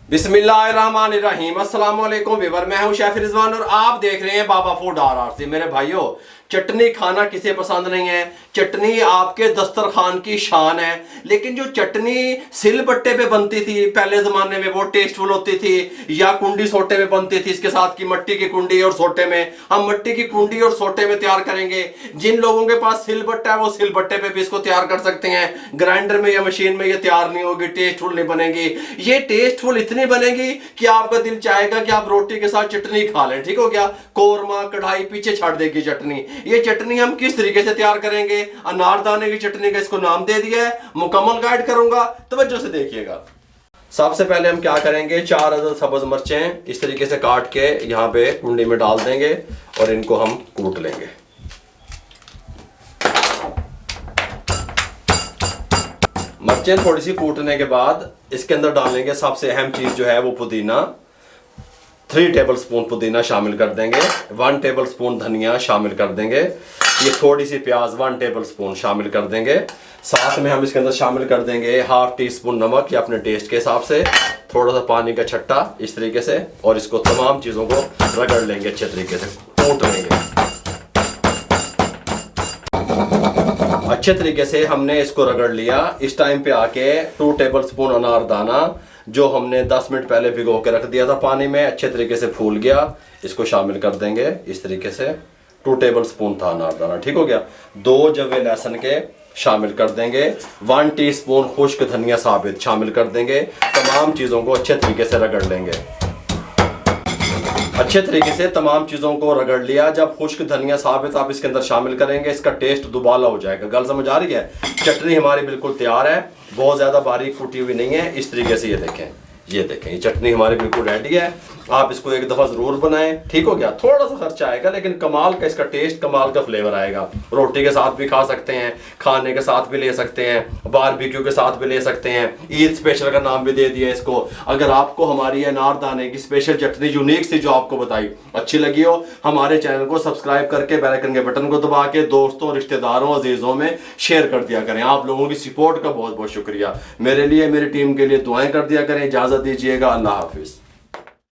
बिस्मिल्लाहिर्रहमानिर्रहीम। अस्सलाम वालेकुम व्यूअर, मैं हूं शेफ रिजवान और आप देख रहे हैं बाबा फूड RRC। मेरे भाइयों, चटनी खाना किसे पसंद नहीं है। चटनी आपके दस्तरखान की शान है, लेकिन जो चटनी सिलबट्टे पे बनती थी पहले जमाने में वो टेस्टफुल होती थी, या कुंडी सोटे में बनती थी। इसके साथ की मट्टी की कुंडी और सोटे में, हम मट्टी की कुंडी और सोटे में तैयार करेंगे। जिन लोगों के पास सिलबट्टा है वो सिलबट्टे पे भी इसको तैयार कर सकते हैं। ग्राइंडर में या मशीन में ये तैयार नहीं होगी, टेस्टफुल नहीं बनेगी। ये टेस्टफुल इतनी बनेगी कि आपका दिल चाहेगा कि आप रोटी के साथ चटनी खा लें। ठीक हो गया, कोरमा कढ़ाई पीछे छाड़ देगी चटनी। ये चटनी हम किस तरीके से तैयार करेंगे, अनारदाने की चटनी का इसको नाम दे दिया है। मुकम्मल गाइड करूंगा, तवज्जो से देखिएगा। सबसे पहले हम क्या करेंगे, 4 अदद सब्ज मिर्चें इस तरीके से काट के यहाँ पे कुंडी में डाल देंगे और इनको हम कूट लेंगे। मिर्चें थोड़ी सी कूटने के बाद इसके अंदर डालेंगे सबसे अहम चीज जो है वो पुदीना। 3 टेबलस्पून पुदीना शामिल कर देंगे। 1 टेबलस्पून धनिया शामिल कर देंगे। ये थोड़ी सी प्याज 1 टेबलस्पून शामिल कर देंगे। साथ में हम इसके अंदर शामिल कर देंगे ½ टीस्पून नमक, या अपने टेस्ट के हिसाब से, थोड़ा सा पानी का छट्टा इस तरीके से, और इसको तमाम चीज़ों को रगड़ लेंगे, अच्छे तरीके से कूट लेंगे। अच्छे तरीके से हमने इसको रगड़ लिया। इस टाइम पे आके 2 टेबलस्पून अनारदाना जो हमने 10 मिनट पहले भिगो के रख दिया था पानी में, अच्छे तरीके से फूल गया, इसको शामिल कर देंगे इस तरीके से। 2 टेबलस्पून था अनारदाना, ठीक हो गया। 2 जवे लहसुन के शामिल कर देंगे। 1 टीस्पून खुश्क धनिया साबित शामिल कर देंगे। तमाम चीज़ों को अच्छे तरीके से रगड़ लेंगे। अच्छे तरीके से तमाम चीज़ों को रगड़ लिया। जब खुश्क धनिया साबित आप इसके अंदर शामिल करेंगे, इसका टेस्ट दुबाला हो जाएगा। गल समझ आ रही है। चटनी हमारी बिल्कुल तैयार है, बहुत ज़्यादा बारीक कुटी हुई नहीं है। इस तरीके से ये देखें, ये चटनी हमारी बिल्कुल रेडी है। आप इसको एक दफ़ा ज़रूर बनाएं, ठीक हो गया। थोड़ा सा खर्चा आएगा, लेकिन कमाल का इसका टेस्ट, कमाल का फ्लेवर आएगा। रोटी के साथ भी खा सकते हैं, खाने के साथ भी ले सकते हैं, बारबेक्यू के साथ भी ले सकते हैं। ईद स्पेशल का नाम भी दे दिया इसको। अगर आपको हमारी अनारदाने की स्पेशल चटनी यूनिक सी जो आपको बताई अच्छी लगी हो, हमारे चैनल को सब्सक्राइब करके बेल आइकन के बटन को दबा के दोस्तों, रिश्तेदारों, अजीज़ों में शेयर कर दिया करें। आप लोगों की सपोर्ट का बहुत बहुत शुक्रिया। मेरे लिए, मेरी टीम के लिए दुआएं कर दिया करें। इजाज़त दीजिएगा, अल्लाह हाफिज़।